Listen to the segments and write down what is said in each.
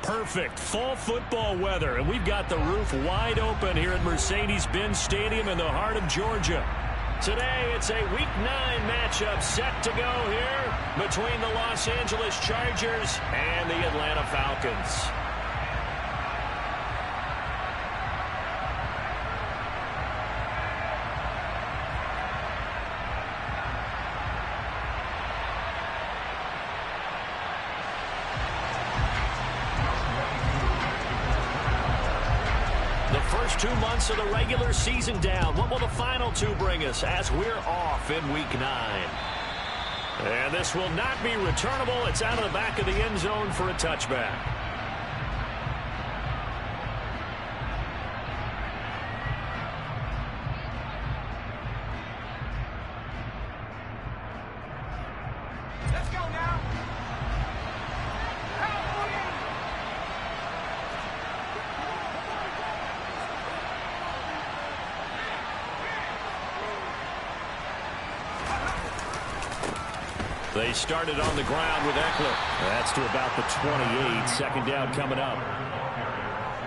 perfect fall football weather, and we've got the roof wide open here at Mercedes-Benz Stadium in the heart of Georgia. Today, it's a Week 9 matchup set to go here between the Los Angeles Chargers and the Atlanta Falcons. First 2 months of the regular season down. What will the final 2 bring us as we're off in Week 9? And this will not be returnable. It's out of the back of the end zone for a touchback. Let's go now. They started on the ground with Eckler. That's to about the 28. Second down coming up.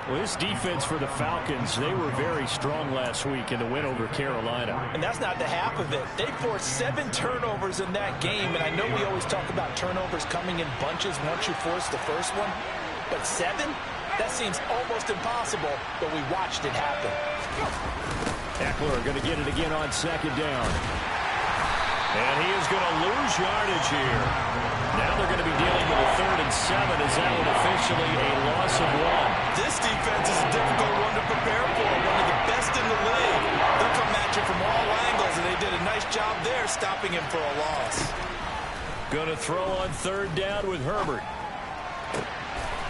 Well, this defense for the Falcons, they were very strong last week in the win over Carolina. And that's not the half of it. They forced 7 turnovers in that game, and I know we always talk about turnovers coming in bunches once you force the first one, but 7? That seems almost impossible, but we watched it happen. Eckler going to get it again on second down. And he is going to lose yardage here. Now they're going to be dealing with a 3rd and 7 as that one officially a loss of 1. This defense is a difficult one to prepare for, one of the best in the league. They'll come at you from all angles, and they did a nice job there stopping him for a loss. Going to throw on 3rd down with Herbert.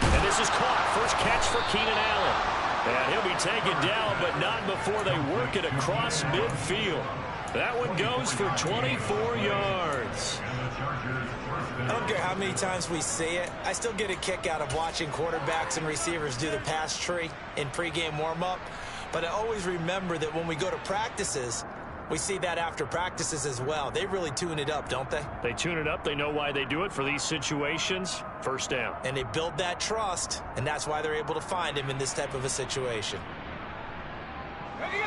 And this is caught. First catch for Keenan Allen. And he'll be taken down, but not before they work it across midfield. That one goes for 24 yards. I don't care how many times we see it. I still get a kick out of watching quarterbacks and receivers do the pass tree in pregame warm-up. But I always remember that when we go to practices, we see that after practices as well. They really tune it up, don't they? They tune it up. They know why they do it for these situations. First down. And they build that trust, and that's why they're able to find him in this type of a situation.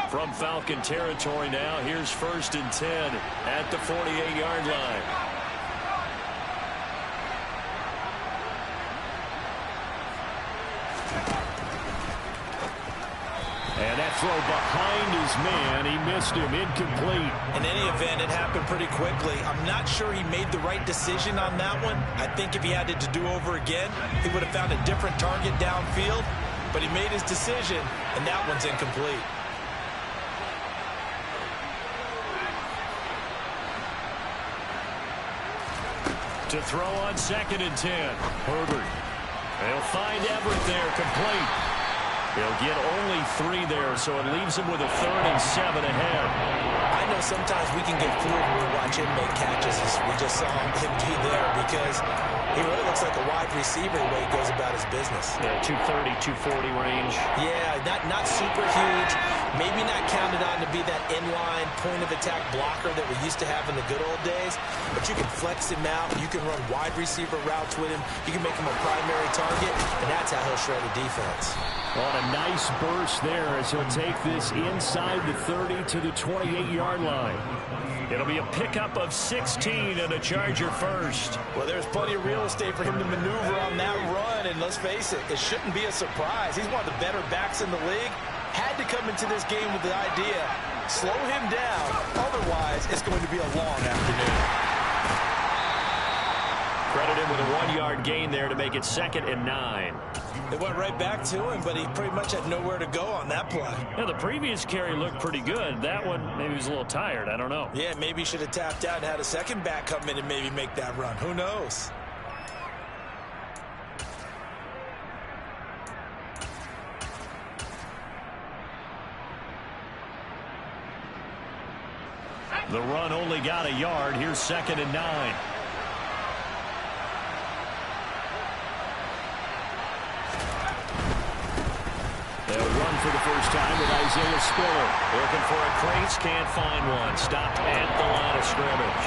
From Falcon territory now, here's 1st and 10 at the 48-yard line. And that throw behind his man, he missed him, incomplete. In any event, it happened pretty quickly. I'm not sure he made the right decision on that one. I think if he had it to do over again, he would have found a different target downfield. But he made his decision, and that one's incomplete. To throw on 2nd and 10. Herbert. They'll find Everett there, complete. He'll get only 3 there, so it leaves him with a 3rd and 7 ahead. I know sometimes we can get fooled when we watch him make catches, as we just saw him do there, because he really looks like a wide receiver the way he goes about his business. Yeah, 230, 240 range. Yeah, not super huge. Maybe not counted on to be that inline point-of-attack blocker that we used to have in the good old days. But you can flex him out. You can run wide receiver routes with him. You can make him a primary target, and that's how he'll shred a defense. On a nice burst there as he'll take this inside the 30 to the 28-yard line. It'll be a pickup of 16 and a Charger first. Well, there's plenty of real estate for him to maneuver on that run, and let's face it, it shouldn't be a surprise. He's one of the better backs in the league. Had to come into this game with the idea, slow him down, otherwise it's going to be a long afternoon. Credit him with a 1-yard gain there to make it 2nd and 9. It went right back to him, but he pretty much had nowhere to go on that play. Yeah, the previous carry looked pretty good. That one, maybe he was a little tired. I don't know. Yeah, maybe he should have tapped out and had a second back come in and maybe make that run. Who knows? The run only got a yard. Here's 2nd and 9. They'll run for the first time with Isaiah Spiller. Looking for a crease, can't find one. Stopped at the line of scrimmage.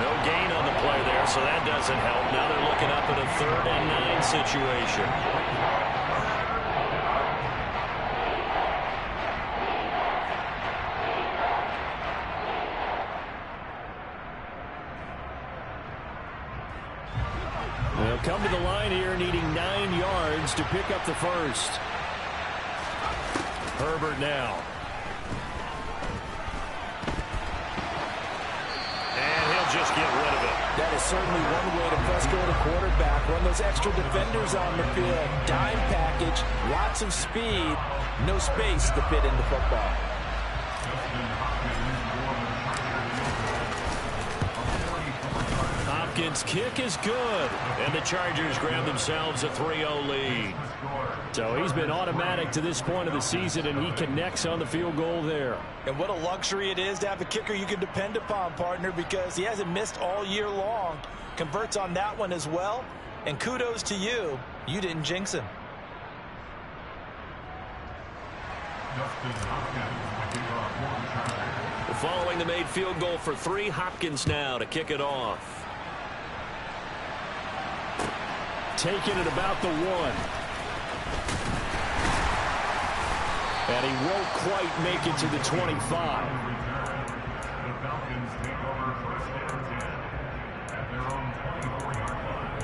No gain on the play there, so that doesn't help. Now they're looking up at a 3rd and 9 situation. They'll come to the line here needing 9 yards to pick up the first. Herbert now. And he'll just get rid of it. That is certainly one way to frustrate a quarterback. Run those extra defenders on the field. Dime package, lots of speed, no space to fit into football. Hopkins' kick is good. And the Chargers grab themselves a 3-0 lead. So he's been automatic to this point of the season, and he connects on the field goal there. And what a luxury it is to have a kicker you can depend upon, partner, because he hasn't missed all year long. Converts on that one as well. And kudos to you. You didn't jinx him. Following the made field goal for 3, Hopkins now to kick it off. Taken at about the 1. And he won't quite make it to the 25. The Falcons take over 1st and 10 at their own 24-yard line.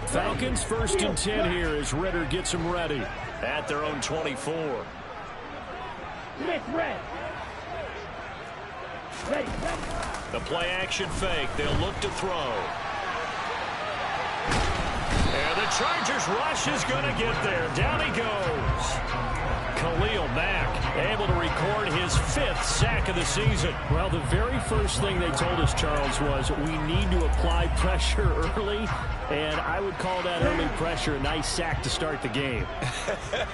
Falcons 1st and 10 here as Ritter gets them ready at their own 24. The play action fake. They'll look to throw. And the Chargers rush is going to get there. Down he goes. Khalil Mack able to record his 5th sack of the season. Well, the very first thing they told us, Charles, was we need to apply pressure early, and I would call that early pressure a nice sack to start the game.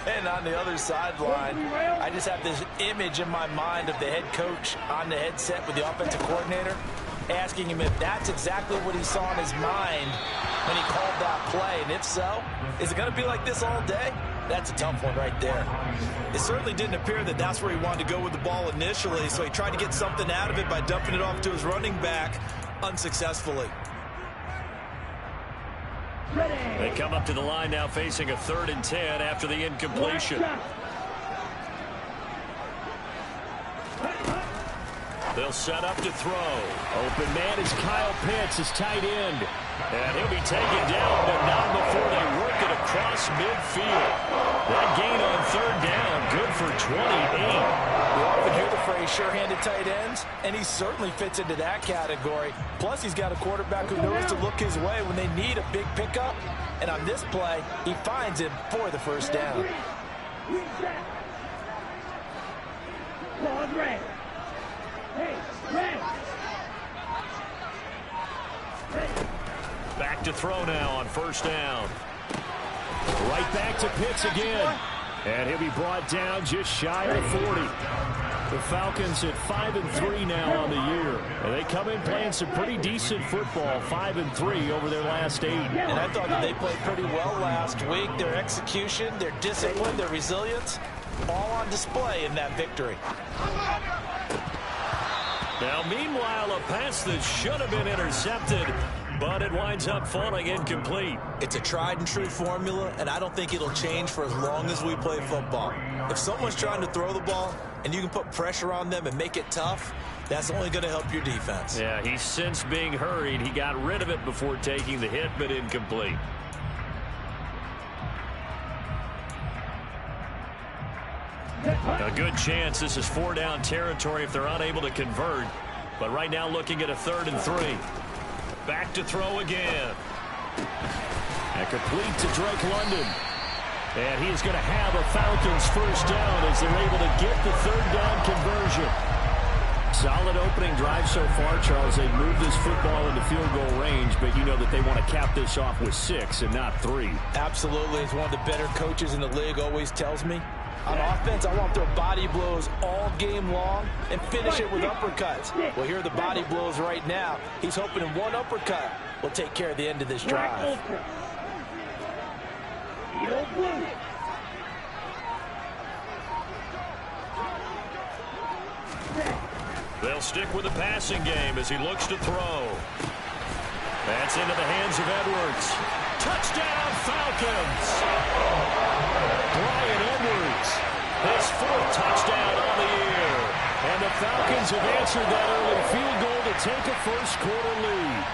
And on the other sideline, I just have this image in my mind of the head coach on the headset with the offensive coordinator, asking him if that's exactly what he saw in his mind when he called that play. And if so, is it going to be like this all day? That's a tough one right there. It certainly didn't appear that that's where he wanted to go with the ball initially, so he tried to get something out of it by dumping it off to his running back unsuccessfully. They come up to the line now facing a 3rd and 10 after the incompletion. They'll set up to throw. Open man is Kyle Pitts, his tight end. And he'll be taken down, but not before they work it across midfield. That gain on 3rd down, good for 28. We often hear the phrase sure-handed tight ends, and he certainly fits into that category. Plus, he's got a quarterback who knows to look his way when they need a big pickup. And on this play, he finds him for the 1st down. Back to throw now on 1st down. Right back to Pitts again. And he'll be brought down just shy of 40. The Falcons at 5-3 now on the year. And they come in playing some pretty decent football, 5-3 over their last 8. And I thought that they played pretty well last week. Their execution, their discipline, their resilience, all on display in that victory. Now, meanwhile, a pass that should have been intercepted, but it winds up falling incomplete. It's a tried-and-true formula, and I don't think it'll change for as long as we play football. If someone's trying to throw the ball and you can put pressure on them and make it tough, that's only going to help your defense. Yeah, he's since being hurried. He got rid of it before taking the hit, but incomplete. A good chance this is 4-down territory if they're unable to convert. But right now looking at a 3rd and 3. Back to throw again. And complete to Drake London. And he's going to have a Falcons 1st down as they're able to get the 3rd down conversion. Solid opening drive so far, Charles. They've moved this football into field goal range, but you know that they want to cap this off with 6 and not 3. Absolutely. As one of the better coaches in the league always tells me, On offense, I want their body blows all game long and finish it with uppercuts. Well, here are the body blows right now. He's hoping in one uppercut will take care of the end of this drive. They'll stick with the passing game as he looks to throw. That's into the hands of Edwards. Touchdown, Falcons! Brian Edwards, his 4th touchdown on the year. And the Falcons have answered that early field goal to take a first-quarter lead.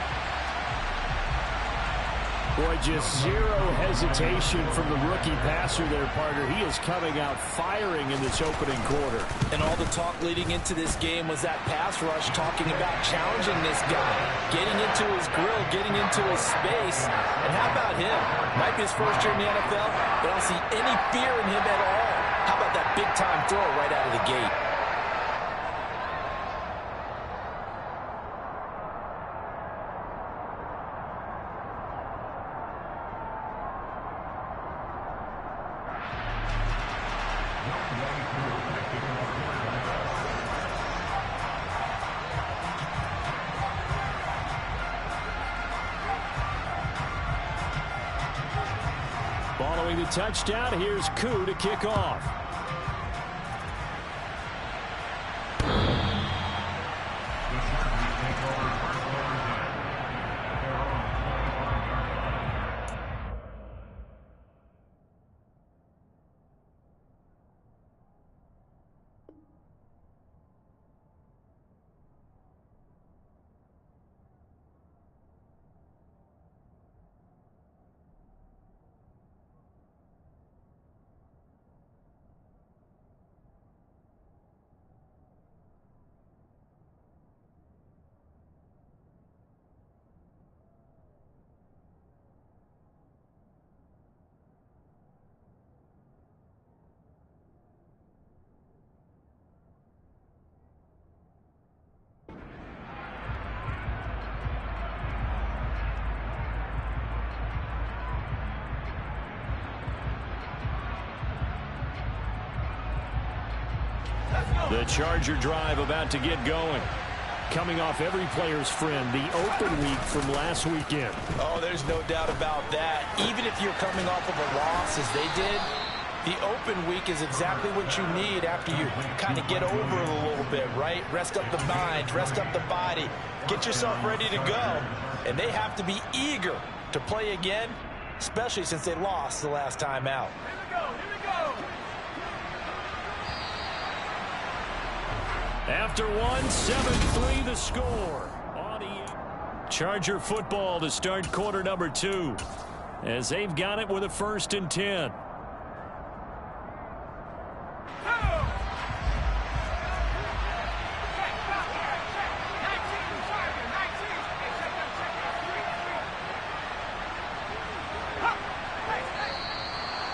Boy, just zero hesitation from the rookie passer there, partner. He is coming out firing in this opening quarter. And all the talk leading into this game was that pass rush talking about challenging this guy, getting into his grill, getting into his space. And how about him? Might be his first year in the NFL, but I don't see any fear in him at all. How about that big-time throw right out of the gate? Following the touchdown, here's Koo to kick off. The Charger drive about to get going. Coming off every player's friend, the open week from last weekend. Oh, there's no doubt about that. Even if you're coming off of a loss as they did, the open week is exactly what you need after you kind of get over it a little bit, right? Rest up the mind, rest up the body, get yourself ready to go. And they have to be eager to play again, especially since they lost the last time out. After one, 7-3 the score. Charger football to start quarter number 2 as they've got it with a 1st and 10.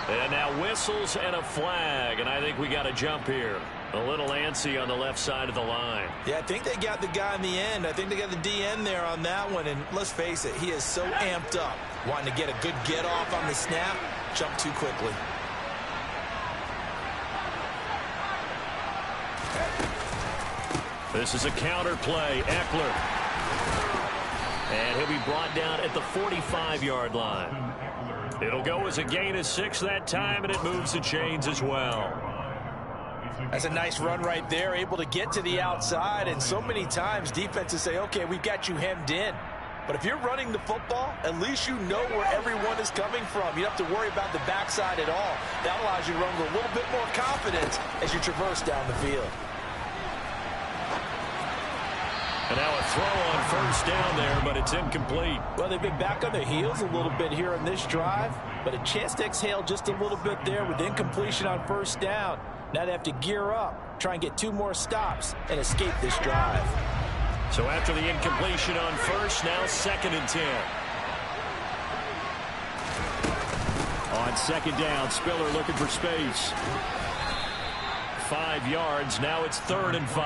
And now whistles and a flag, and I think we got a jump here. A little antsy on the left side of the line. Yeah, I think they got the guy in the end. I think they got the DN there on that one. And let's face it, he is so amped up, wanting to get a good get off on the snap, jump too quickly. This is a counter play. Eckler. And he'll be brought down at the 45-yard line. It'll go as a gain of 6 that time, and it moves the chains as well. That's a nice run right there, able to get to the outside. And so many times defenses say, okay, we've got you hemmed in. But if you're running the football, at least you know where everyone is coming from. You don't have to worry about the backside at all. That allows you to run with a little bit more confidence as you traverse down the field. And now a throw on 1st down there, but it's incomplete. Well, they've been back on their heels a little bit here on this drive, but a chance to exhale just a little bit there with incompletion on 1st down. Now they have to gear up, try and get 2 more stops, and escape this drive. So after the incompletion on 1st, now 2nd and 10. On 2nd down, Spiller looking for space. 5 yards, now it's 3rd and 5.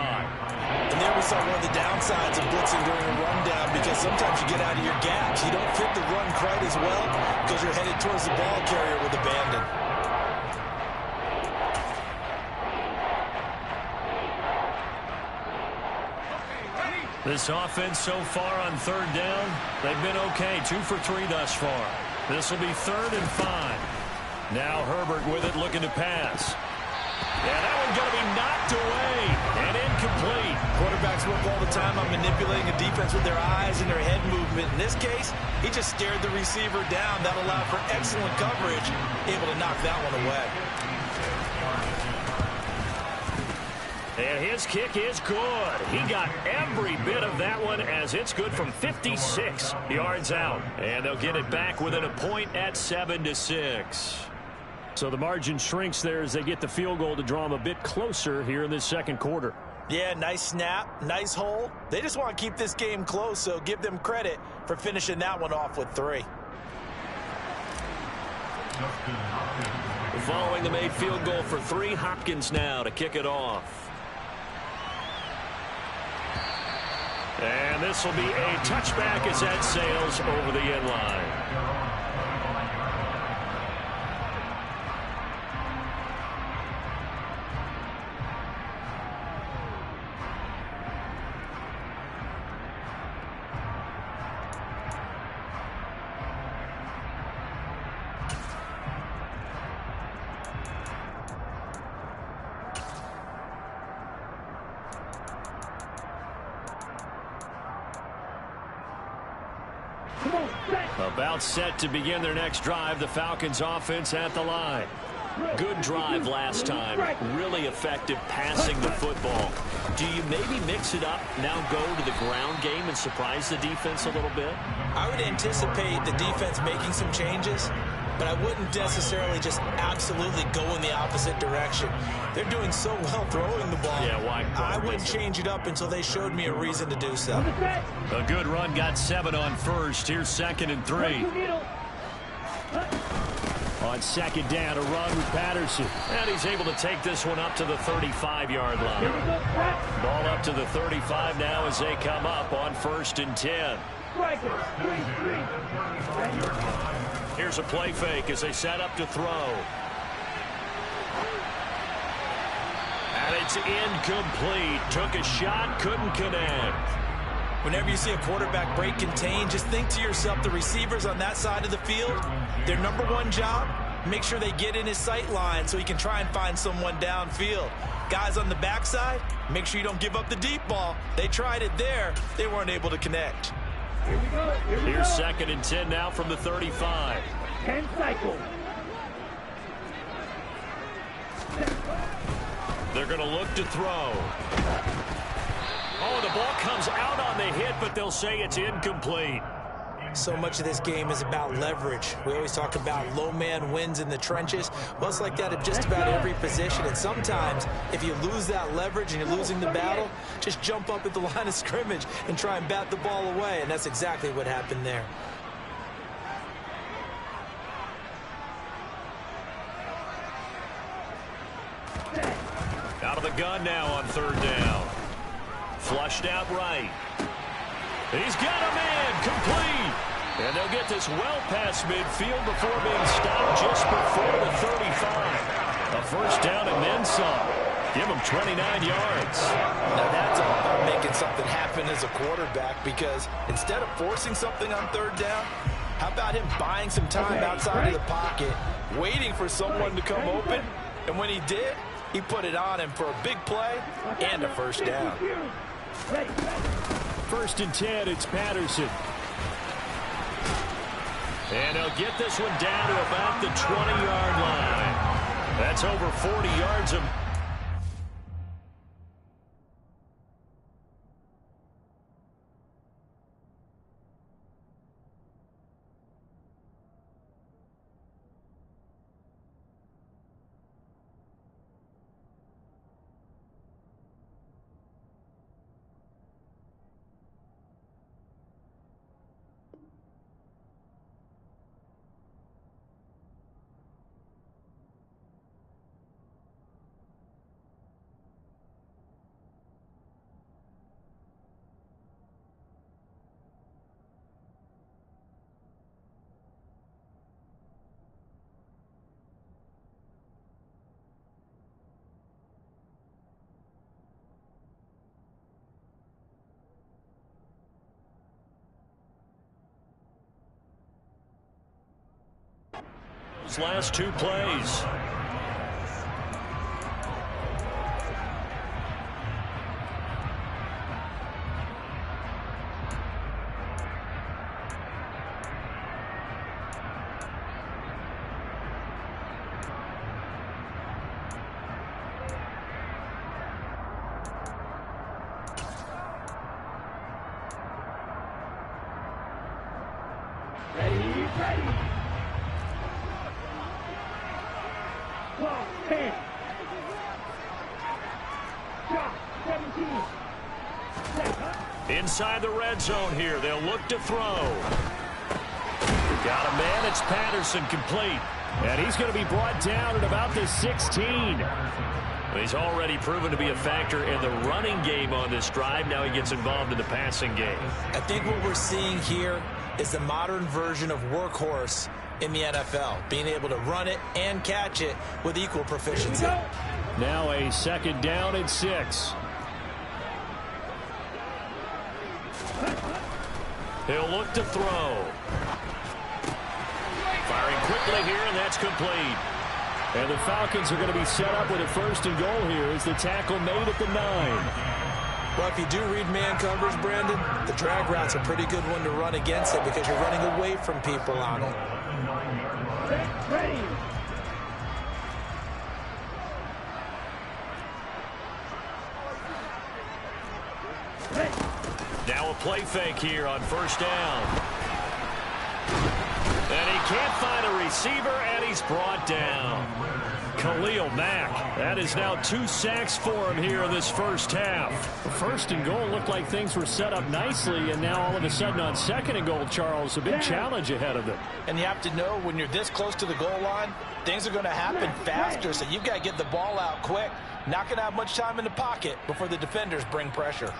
And there we saw one of the downsides of blitzing during a rundown, because sometimes you get out of your gaps. You don't fit the run quite as well because you're headed towards the ball carrier with abandon. This offense so far on third down, they've been okay. 2 for 3 thus far. This will be 3rd and 5. Now Herbert with it, looking to pass. Yeah, that one's going to be knocked away and incomplete. Quarterbacks work all the time on manipulating a defense with their eyes and their head movement. In this case, he just stared the receiver down. That allowed for excellent coverage, able to knock that one away. And his kick is good. He got every bit of that one as it's good from 56 yards out. And they'll get it back within a point at 7-6. So the margin shrinks there as they get the field goal to draw them a bit closer here in this second quarter. Yeah, nice snap, nice hole. They just want to keep this game close, so give them credit for finishing that one off with 3. Following the made field goal for 3, Hopkins now to kick it off. And this will be a touchback as that sails over the end line. About set to begin their next drive. The Falcons offense at the line. Good drive last time. Really effective passing the football. Do you maybe mix it up, now go to the ground game and surprise the defense a little bit? I would anticipate the defense making some changes, but I wouldn't necessarily just absolutely go in the opposite direction. They're doing so well throwing the ball. Yeah, why? I wouldn't change it up until they showed me a reason to do so. A good run, got 7 on first. Here's 2nd and 3. On second down, a run with Patterson. And he's able to take this one up to the 35-yard line. Ball up to the 35 now as they come up on 1st and 10. Here's a play fake as they set up to throw. And it's incomplete. Took a shot, couldn't connect. Whenever you see a quarterback break contain, just think to yourself, the receivers on that side of the field, their number one job, make sure they get in his sight line so he can try and find someone downfield. Guys on the backside, make sure you don't give up the deep ball. They tried it there. They weren't able to connect. Here's 2nd and 10 now from the 35. 10 cycles. They're going to look to throw. Oh, the ball comes out on the hit, but they'll say it's incomplete. So much of this game is about leverage. We always talk about low man wins in the trenches. Well, it's like that at just about every position. And sometimes, if you lose that leverage and you're losing the battle, just jump up at the line of scrimmage and try and bat the ball away. And that's exactly what happened there. Out of the gun now on 3rd down. Flushed out right. He's got a man, complete. And they'll get this well past midfield before being stopped just before the 35. A 1st down and then some. Give him 29 yards. Now that's all about making something happen as a quarterback, because instead of forcing something on 3rd down, how about him buying some time outside of the pocket, waiting for someone to come open, and when he did, he put it on him for a big play and a 1st down. 1st and 10, it's Patterson. And they'll get this one down to about the 20-yard line. That's over 40 yards of... its last 2 plays. Inside the red zone here, they'll look to throw. Got a man, it's Patterson, complete. And he's going to be brought down at about the 16. He's already proven to be a factor in the running game on this drive. Now he gets involved in the passing game. I think what we're seeing here is the modern version of workhorse in the NFL, being able to run it and catch it with equal proficiency. Now a 2nd down and 6. He'll look to throw. Firing quickly here, and that's complete. And the Falcons are going to be set up with a 1st and goal here as the tackle made at the 9. Well, if you do read man coverage, Brandon, the drag route's a pretty good one to run against it because you're running away from people on it. Now a play fake here on 1st down. And he can't find a receiver, and he's brought down. Khalil Mack. That is now 2 sacks for him here in this first half. The 1st and goal looked like things were set up nicely, and now all of a sudden on 2nd and goal, Charles, a big challenge ahead of them. And you have to know when you're this close to the goal line, things are going to happen faster, so you've got to get the ball out quick. Not going to have much time in the pocket before the defenders bring pressure.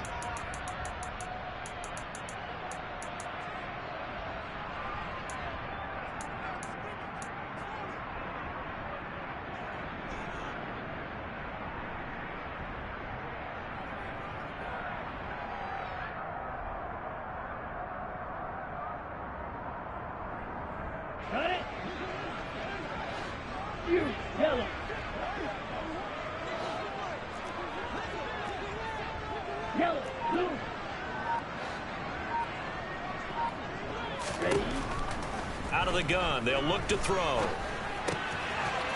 Got it? You, yellow. Yellow, blue. Ready? Out of the gun, they'll look to throw.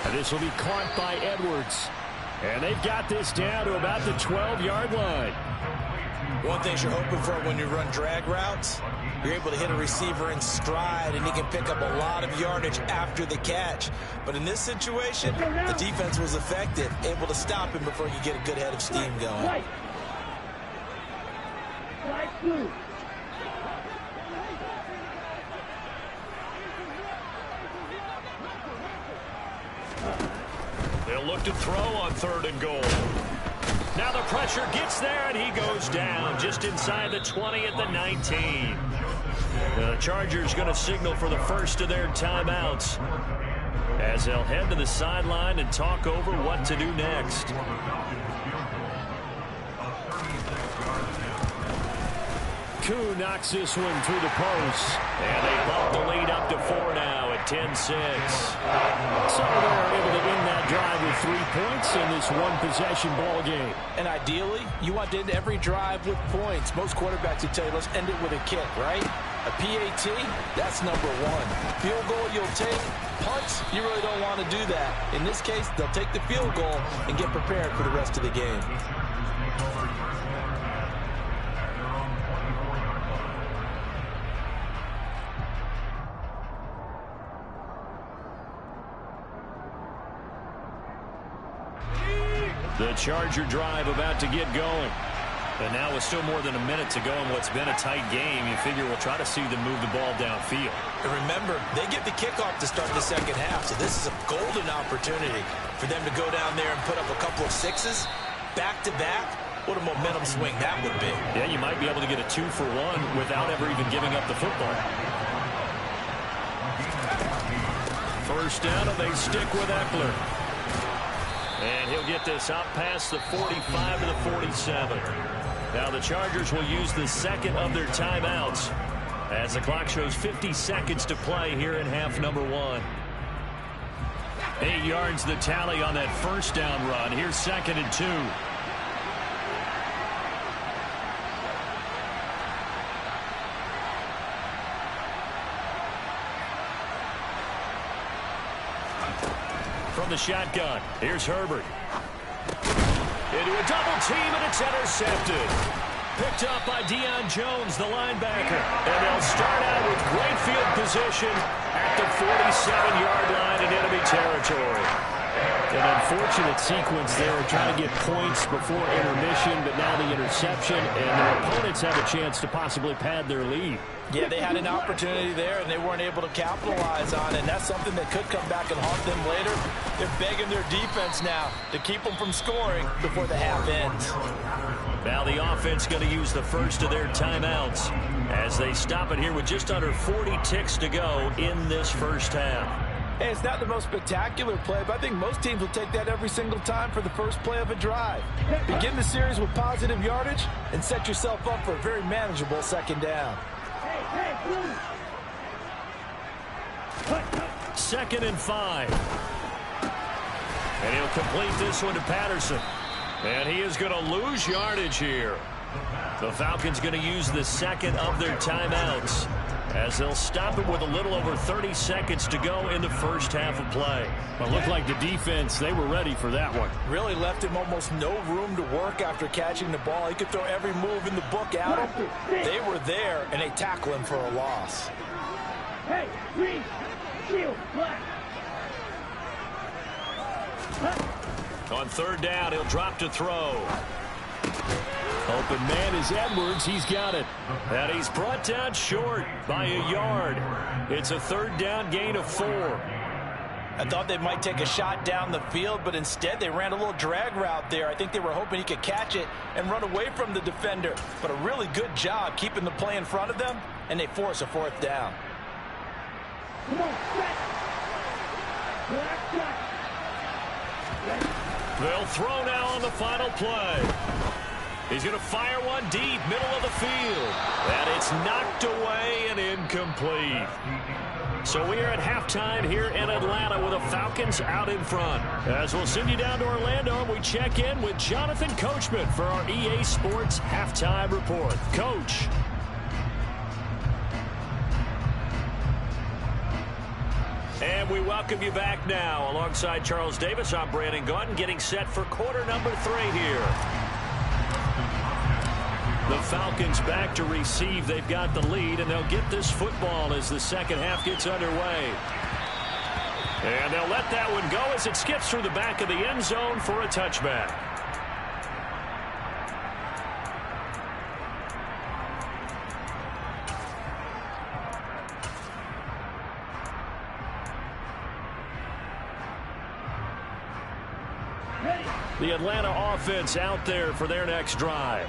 And this will be caught by Edwards. And they've got this down to about the 12-yard line. One thing you're hoping for when you run drag routes, you're able to hit a receiver in stride, and he can pick up a lot of yardage after the catch. But in this situation, the defense was effective, able to stop him before you get a good head of steam going. White. White, blue. They'll look to throw on 3rd and goal. Now the pressure gets there, and he goes down just inside the 20 at the 19. The Chargers going to signal for the first of their timeouts as they'll head to the sideline and talk over what to do next. Koo knocks this one through the post. And they bump the lead up to 4 now at 10-6. So they're able to end that drive with 3 points in this one-possession ball game. And ideally, you want to end every drive with points. Most quarterbacks would tell you, let's end it with a kick, right? A PAT, that's number 1. Field goal you'll take. Punts, you really don't want to do that. In this case, they'll take the field goal and get prepared for the rest of the game. The Charger drive about to get going. And now with still more than a minute to go in what's been a tight game, you figure we'll try to see them move the ball downfield. And remember, they get the kickoff to start the second half, so this is a golden opportunity for them to go down there and put up a couple of 6s back-to-back. What a momentum swing that would be. Yeah, you might be able to get a 2-for-1 without ever even giving up the football. First down, and they stick with Eckler. And he'll get this up past the 45 to the 47. Now the Chargers will use the second of their timeouts as the clock shows 50 seconds to play here in half number 1. 8 yards the tally on that first down run. Here's 2nd and 2. From the shotgun, here's Herbert. Into a double team, and it's intercepted. Picked up by Deion Jones, the linebacker. And they'll start out with great field position at the 47-yard line in enemy territory. An unfortunate sequence there of trying to get points before intermission, but now the interception, and their opponents have a chance to possibly pad their lead. Yeah, they had an opportunity there, and they weren't able to capitalize on it, and that's something that could come back and haunt them later. They're begging their defense now to keep them from scoring before the half ends. Now the offense going to use the first of their timeouts as they stop it here with just under 40 ticks to go in this first half. Hey, it's not the most spectacular play, but I think most teams will take that every single time for the first play of a drive. Begin the series with positive yardage and set yourself up for a very manageable 2nd down. 2nd and 5. And he'll complete this one to Patterson. And he is going to lose yardage here. The Falcons going to use the 2nd of their timeouts as they'll stop it with a little over 30 seconds to go in the first half of play. Well, it looked like the defense, they were ready for that one. Really left him almost no room to work after catching the ball. He could throw every move in the book at him. They were there, and they tackle him for a loss. Hey, green, shield, black. On 3rd down, he'll drop to throw. Open man is Edwards. He's got it. And he's brought down short by a yard. It's a 3rd down gain of 4. I thought they might take a shot down the field, but instead they ran a little drag route there. I think they were hoping he could catch it and run away from the defender. But a really good job keeping the play in front of them, and they force a 4th down. Come on, set. Black shot. They'll throw now on the final play. He's going to fire one deep, middle of the field. And it's knocked away and incomplete. So we are at halftime here in Atlanta with the Falcons out in front. As we'll send you down to Orlando, we check in with Jonathan Coachman for our EA Sports Halftime Report. Coach. And we welcome you back now. Alongside Charles Davis, I'm Brandon Gaudin, getting set for quarter number 3 here. The Falcons back to receive. They've got the lead, and they'll get this football as the 2nd half gets underway. And they'll let that one go as it skips through the back of the end zone for a touchback. The Atlanta offense out there for their next drive.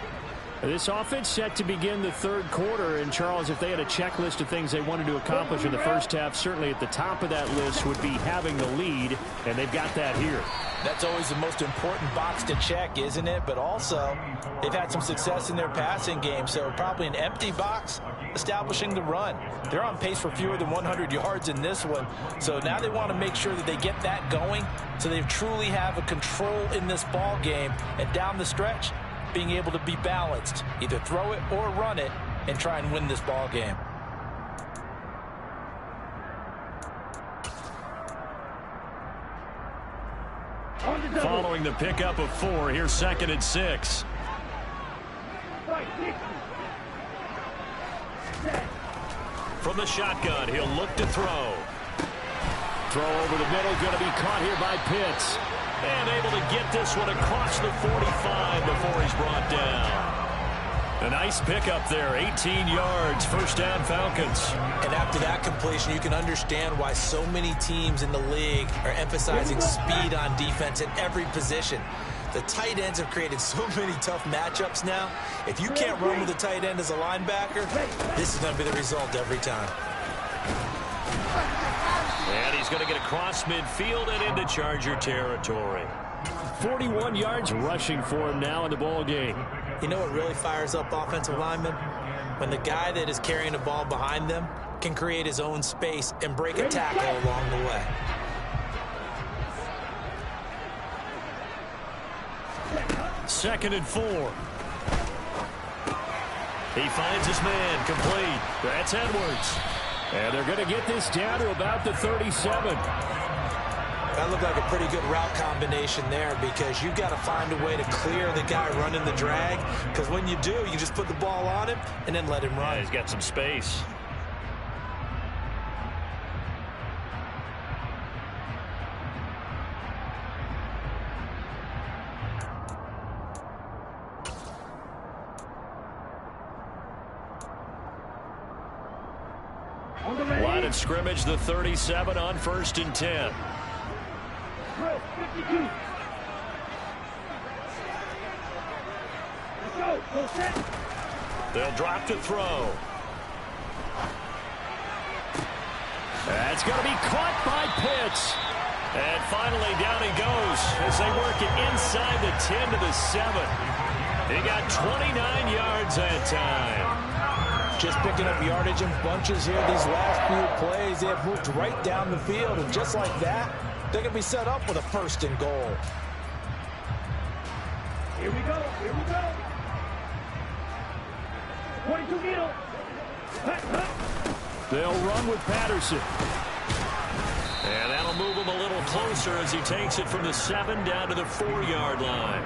This offense set to begin the 3rd quarter. And, Charles, if they had a checklist of things they wanted to accomplish in the first half, certainly at the top of that list would be having the lead, and they've got that here. That's always the most important box to check, isn't it? But also, they've had some success in their passing game, so probably an empty box establishing the run. They're on pace for fewer than 100 yards in this one, so now they want to make sure that they get that going so they truly have a control in this ball game, and down the stretch, being able to be balanced, either throw it or run it, and try and win this ball game. Following the pickup of 4, here's 2nd and 6. From the shotgun, he'll look to throw. Throw over the middle, going to be caught here by Pitts. And able to get this one across the 45 before he's brought down. A nice pickup there, 18 yards, 1st down Falcons. And after that completion, you can understand why so many teams in the league are emphasizing speed on defense at every position. The tight ends have created so many tough matchups now. If you can't run with a tight end as a linebacker, this is going to be the result every time. And he's going to get across midfield and into Charger territory. 41 yards rushing for him now in the ball game. You know what really fires up offensive linemen? When the guy that is carrying the ball behind them can create his own space and break a tackle along the way. 2nd and 4. He finds his man, complete. That's Edwards. And they're going to get this down to about the 37. That looked like a pretty good route combination there, because you've got to find a way to clear the guy running the drag, because when you do, you just put the ball on him and then let him run. Yeah, he's got some space. Line of scrimmage, the 37 on 1st and 10. 52. Let's go. Go set. They'll drop to throw. That's going to be caught by Pitts. And finally down he goes as they work it inside the 10 to the 7. He got 29 yards that time. Just picking up yardage in bunches here these last few plays. They have moved right down the field, and just like that, they're going to be set up with a 1st and goal. Here we go. Here we go. 22 middle. They'll run with Patterson. And that'll move him a little closer as he takes it from the 7 down to the 4-yard line.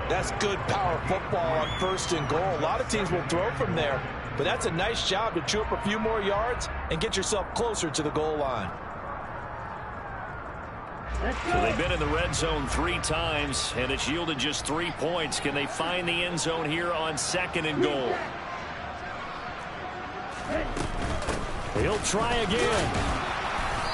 That's good power football on 1st and goal. A lot of teams will throw from there, but that's a nice job to chew up a few more yards and get yourself closer to the goal line. So they've been in the red zone 3 times, and it's yielded just 3 points. Can they find the end zone here on 2nd and goal? He'll try again.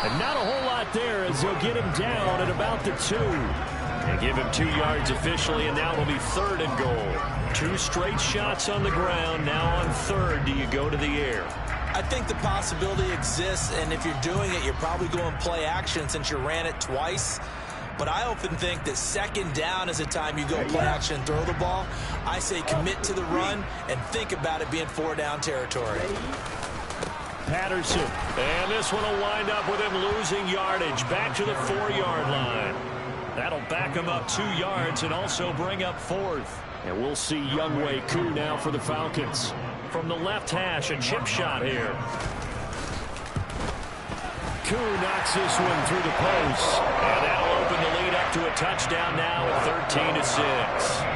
And not a whole lot there as they'll get him down at about the 2. And give him 2 yards officially, and now it'll be 3rd and goal. 2 straight shots on the ground. Now on 3rd, do you go to the air? I think the possibility exists, and if you're doing it, you're probably going play action since you ran it twice. But I often think that 2nd down is the time you go play action and throw the ball. I say commit to the run and think about it being 4-down territory. Patterson. And this one will wind up with him losing yardage back to the 4-yard line. That'll back him up 2 yards and also bring up 4th. And we'll see Younghoe Koo now for the Falcons. From the left hash, a chip shot here. Koo knocks this one through the post. And that'll open the lead up to a touchdown now at 13-6.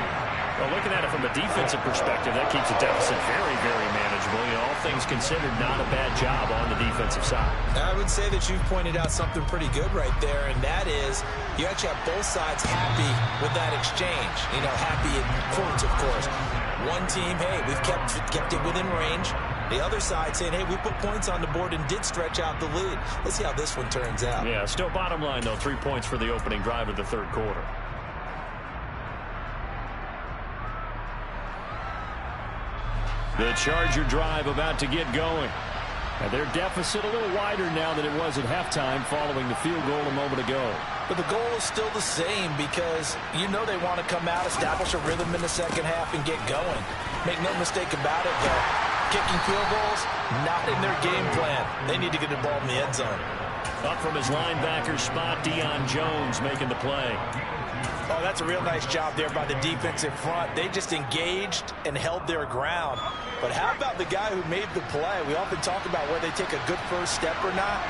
Well, looking at it from a defensive perspective, that keeps the deficit very, very manageable. You know, all things considered, not a bad job on the defensive side. I would say that you've pointed out something pretty good right there, and that is you actually have both sides happy with that exchange. You know, happy in quotes, of course. One team, hey, we've kept it within range. The other side saying, hey, we put points on the board and did stretch out the lead. Let's see how this one turns out. Yeah, still bottom line, though, 3 points for the opening drive of the 3rd quarter. The Charger drive about to get going. And their deficit a little wider now than it was at halftime following the field goal a moment ago. But the goal is still the same because you know they want to come out, establish a rhythm in the 2nd half, and get going. Make no mistake about it, though. Kicking field goals, not in their game plan. They need to get the ball in the end zone. Up from his linebacker spot, Deion Jones making the play. Oh, that's a real nice job there by the defensive front. They just engaged and held their ground. But how about the guy who made the play? We often talk about whether they take a good first step or not.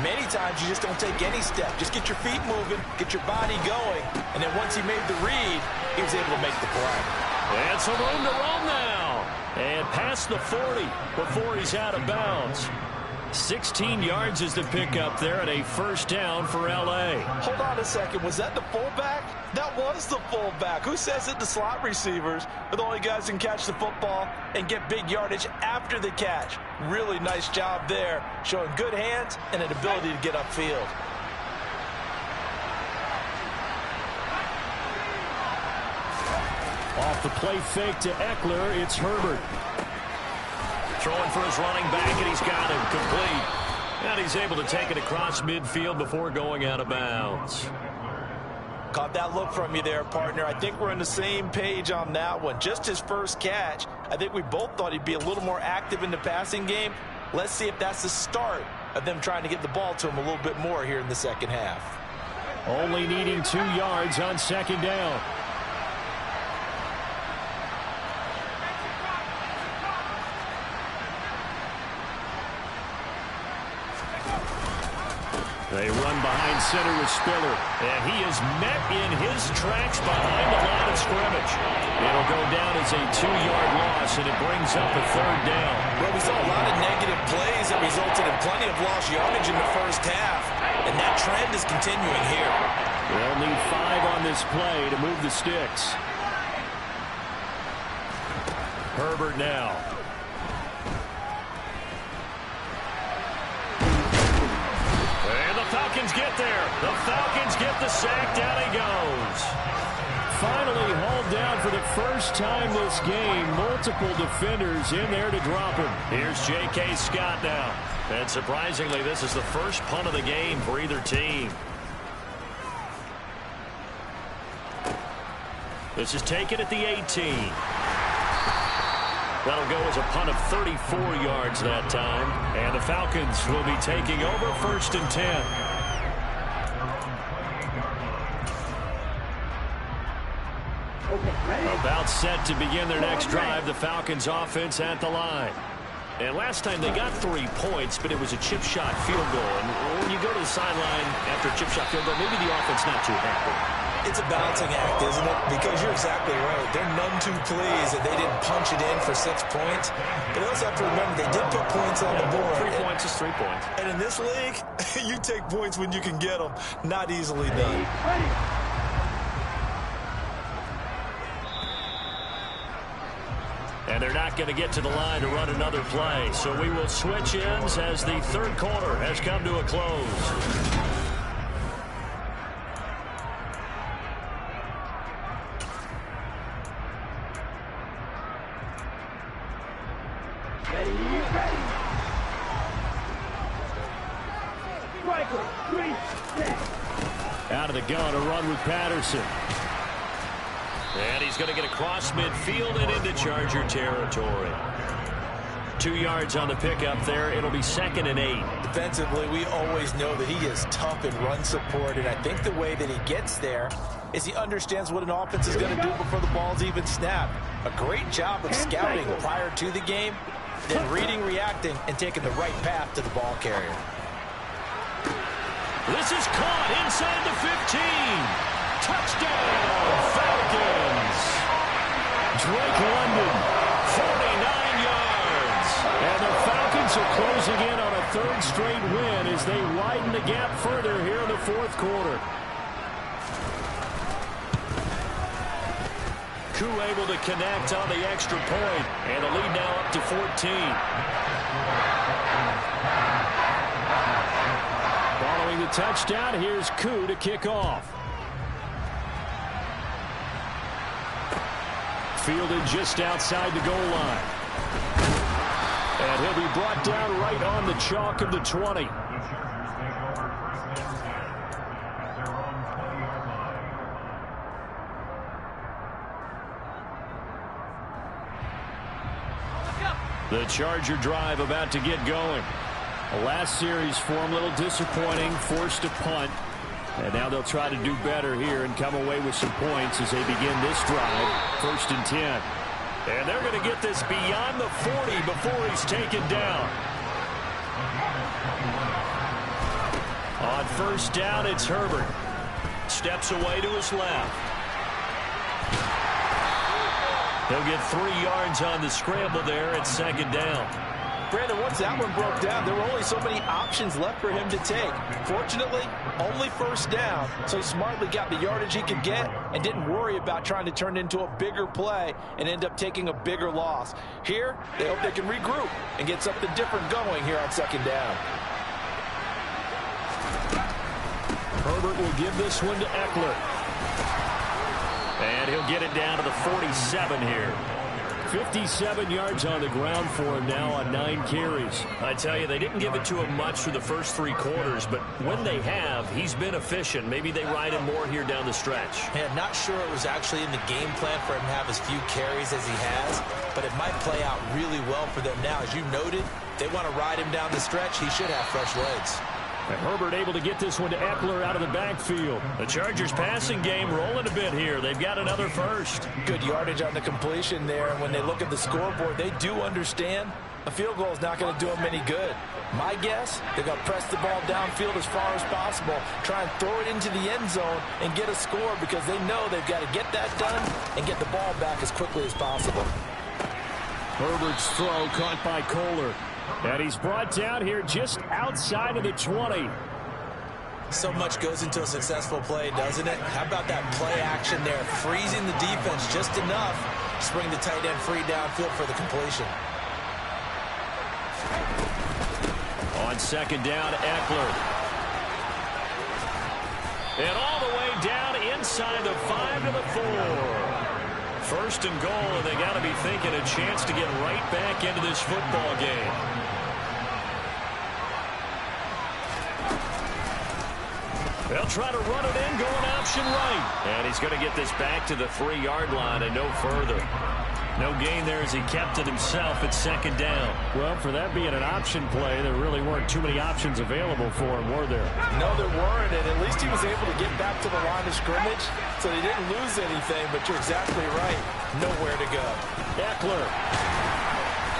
Many times you just don't take any step. Just get your feet moving, get your body going, and then once he made the read, he was able to make the play. And some room to roam now. And past the 40 before he's out of bounds. 16 yards is the pickup there, and a 1st down for L.A. Hold on a second. Was that the fullback? That was the fullback. Who says it? The slot receivers are the only guys who can catch the football and get big yardage after the catch. Really nice job there, showing good hands and an ability to get upfield. Off the play fake to Eckler, it's Herbert. Throwing for his running back, and he's got him complete. And he's able to take it across midfield before going out of bounds. Caught that look from you there, partner. I think we're on the same page on that one. Just his first catch. I think we both thought he'd be a little more active in the passing game. Let's see if that's the start of them trying to get the ball to him a little bit more here in the 2nd half. Only needing 2 yards on 2nd down. They run behind center with Spiller. And he is met in his tracks behind the line of scrimmage. It'll go down as a 2-yard loss, and it brings up a 3rd down. Well, we saw a lot of negative plays that resulted in plenty of lost yardage in the first half, and that trend is continuing here. They'll need 5 on this play to move the sticks. Herbert now. And the Falcons get there. The Falcons get the sack. Down he goes. Finally hauled down for the first time this game. Multiple defenders in there to drop him. Here's J.K. Scott now. And surprisingly, this is the first punt of the game for either team. This is taken at the 18. That'll go as a punt of 34 yards that time. And the Falcons will be taking over 1st and 10. About set to begin their next drive. The Falcons offense at the line. And last time they got 3 points, but it was a chip shot field goal. And when you go to the sideline after a chip shot field goal, maybe the offense not too happy. It's a balancing act, isn't it? Because you're exactly right. They're none too pleased that they didn't punch it in for 6 points. But they also have to remember they did put points on the board. 3 points is 3 points. And in this league, you take points when you can get them. Not easily done. And they're not going to get to the line to run another play. So we will switch ends as the 3rd quarter has come to a close. Out of the gun, a run with Patterson. And he's going to get across midfield and into Charger territory. 2 yards on the pickup there. It'll be 2nd and 8. Defensively, we always know that he is tough in run support, and I think the way that he gets there is he understands what an offense is going to do before the ball's even snapped. A great job of scouting prior to the game, then reading, reacting, and taking the right path to the ball carrier. This is caught inside the 15. Touchdown, Falcons. Drake London, 49 yards. and the Falcons are closing in on a 3rd straight win as they widen the gap further here in the 4th quarter. Koo able to connect on the extra point, and the lead now up to 14. Following the touchdown, here's Koo to kick off. Fielded just outside the goal line. And he'll be brought down right on the chalk of the 20. The Charger drive about to get going. The last series for him, a little disappointing, forced a punt. And now they'll try to do better here and come away with some points as they begin this drive. 1st and 10. And they're going to get this beyond the 40 before he's taken down. On 1st down, it's Herbert. Steps away to his left. He'll get 3 yards on the scramble there at 2nd down. Brandon, once that one broke down, there were only so many options left for him to take. Fortunately, only 1st down, so he smartly got the yardage he could get and didn't worry about trying to turn it into a bigger play and end up taking a bigger loss. Here, they hope they can regroup and get something different going here on 2nd down. Herbert will give this one to Eckler. And he'll get it down to the 47 here. 57 yards on the ground for him now on 9 carries. I tell you, they didn't give it to him much for the first 3 quarters, but when they have, he's been efficient. Maybe they ride him more here down the stretch. Man, not sure it was actually in the game plan for him to have as few carries as he has, but it might play out really well for them now. As you noted, they want to ride him down the stretch. He should have fresh legs. And Herbert able to get this one to Eckler out of the backfield. The Chargers passing game rolling a bit here. They've got another first. Good yardage on the completion there. And when they look at the scoreboard, they do understand a field goal is not going to do them any good. My guess, they're going to press the ball downfield as far as possible, try and throw it into the end zone and get a score because they know they've got to get that done and get the ball back as quickly as possible. Herbert's throw caught by Kohler. And he's brought down here just outside of the 20. So much goes into a successful play, doesn't it? How about that play action there, freezing the defense just enough to bring the tight end free downfield for the completion. On second down, Eckler. And all the way down inside the 5 to the 4. First and goal, and they got to be thinking a chance to get right back into this football game. They'll try to run it in, going option right. And he's going to get this back to the 3-yard line and no further. No gain there as he kept it himself at second down. Well, for that being an option play, there really weren't too many options available for him, were there? No, there weren't, and at least he was able to get back to the line of scrimmage, so he didn't lose anything, but you're exactly right. Nowhere to go. Eckler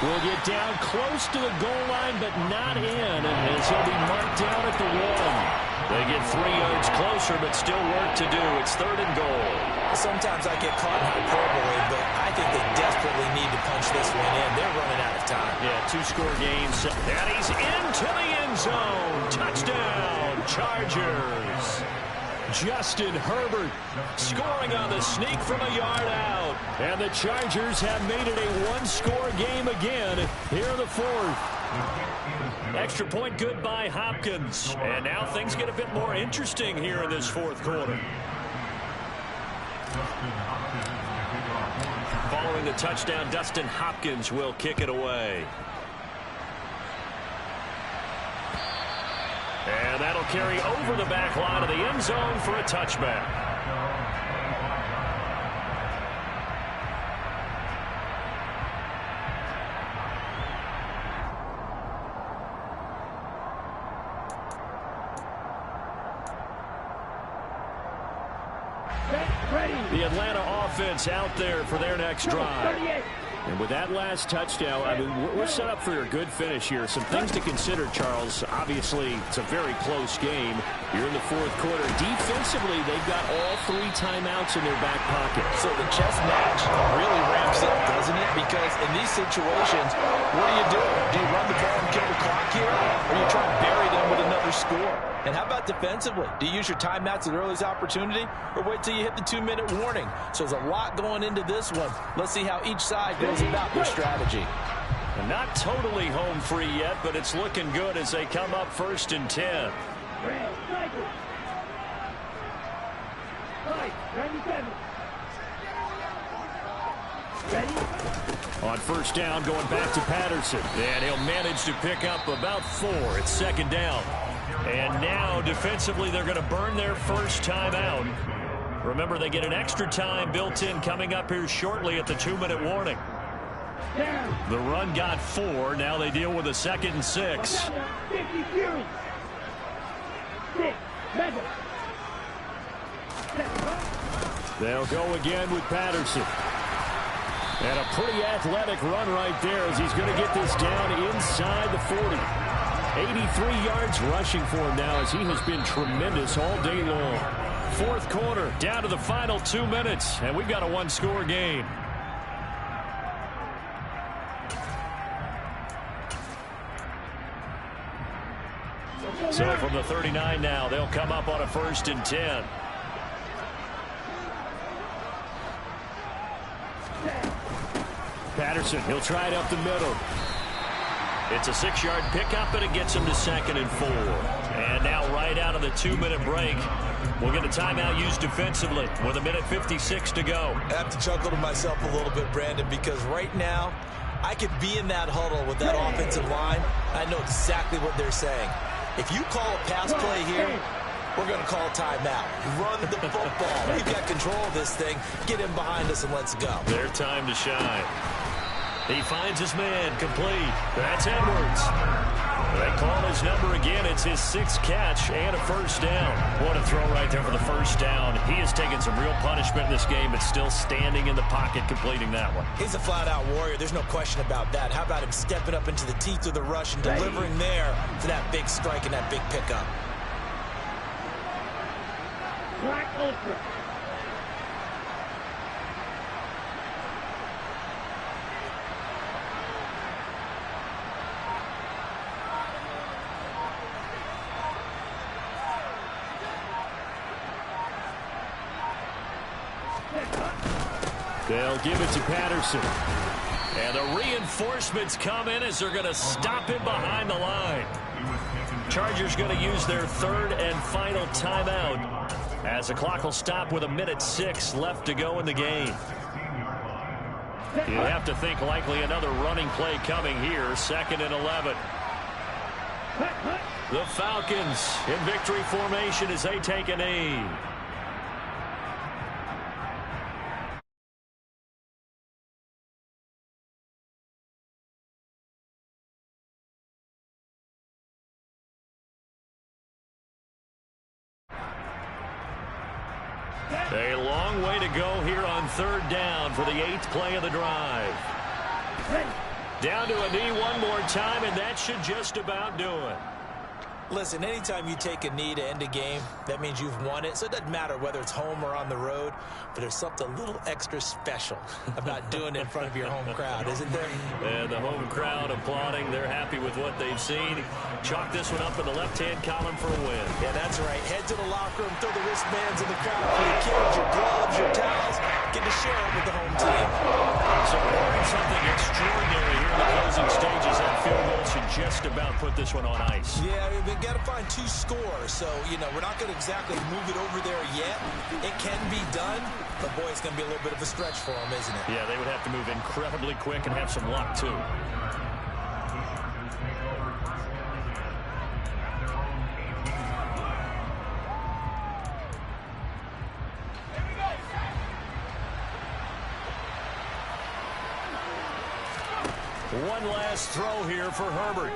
will get down close to the goal line, but not in, as he'll be marked down at the 1. They get 3 yards closer, but still work to do. It's third and goal. Sometimes I get caught in hyperbole, but I think they desperately need to punch this one in. They're running out of time. Yeah, 2-score games. And he's into the end zone. Touchdown, Chargers. Justin Herbert scoring on the sneak from a yard out. And the Chargers have made it a 1-score game again here in the 4th. Extra point good by Hopkins. And now things get a bit more interesting here in this 4th quarter. Following the touchdown, Dustin Hopkins will kick it away. And that'll carry over the back line of the end zone for a touchback. The Atlanta offense out there for their next drive. And with that last touchdown, I mean, we're set up for a good finish here. Some things to consider, Charles. Obviously, it's a very close game. You're in the 4th quarter. Defensively, they've got all 3 timeouts in their back pocket. So the chess match really ramps up, doesn't it? Because in these situations, what do? Do you run the ball and kill the clock here? Or do you try and bury them with another score? And how about defensively? Do you use your timeouts at the earliest opportunity? Or wait till you hit the 2-minute warning? So there's a lot going into this one. Let's see how each side goes about their strategy. And not totally home free yet, but it's looking good as they come up 1st and 10. On 1st down, going back to Patterson. And he'll manage to pick up about 4. It's 2nd down. And now, defensively, they're going to burn their first time out. Remember, they get an extra time built in coming up here shortly at the 2-minute warning. The run got 4. Now they deal with a 2nd and 6. They'll go again with Patterson. And a pretty athletic run right there as he's going to get this down inside the 40. 83 yards rushing for him now as he has been tremendous all day long. 4th quarter, down to the final 2 minutes, and we've got a 1-score game. So from the 39 now, they'll come up on a 1st and 10. Patterson, he'll try it up the middle. It's a 6-yard pickup, and it gets him to 2nd and 4. And now right out of the 2-minute break, we'll get a timeout used defensively with 1:56 to go. I have to chuckle to myself a little bit, Brandon, because right now I could be in that huddle with that offensive line. I know exactly what they're saying. If you call a pass play here, we're going to call a timeout. Run the football. We've got control of this thing. Get in behind us and let's go. Their time to shine. He finds his man complete. That's Edwards. They call his number again. It's his 6th catch and a first down. What a throw right there for the first down. He has taken some real punishment in this game, but still standing in the pocket completing that one. He's a flat-out warrior. There's no question about that. How about him stepping up into the teeth of the rush and delivering there for that big strike and that big pickup? Black Ultra. They'll give it to Patterson. And the reinforcements come in as they're going to stop him behind the line. Chargers going to use their 3rd and final timeout as the clock will stop with 1:06 left to go in the game. You have to think likely another running play coming here, 2nd and 11. The Falcons in victory formation as they take a knee. A long way to go here on 3rd down for the 8th play of the drive. Down to a knee one more time, and that should just about do it. Listen, anytime you take a knee to end a game, that means you've won it. So it doesn't matter whether it's home or on the road, but there's something a little extra special about doing it in front of your home crowd, isn't there? And the home crowd applauding. They're happy with what they've seen. Chalk this one up in the left-hand column for a win. Yeah, that's right. Head to the locker room, throw the wristbands in the crowd for your kids, your gloves, your towels. Get to share it with the home team. So barring something extraordinary here in the closing stages, that field goal should just about put this one on ice. Yeah, we've got to find 2 scores. So, we're not going to exactly move it over there yet. It can be done, but, boy, it's going to be a little bit of a stretch for them, isn't it? Yeah, they would have to move incredibly quick and have some luck, too. One last throw here for Herbert.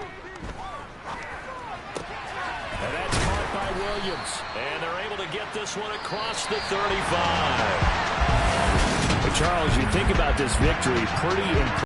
And that's caught by Williams. And they're able to get this one across the 35. But Charles, you think about this victory, pretty impressive.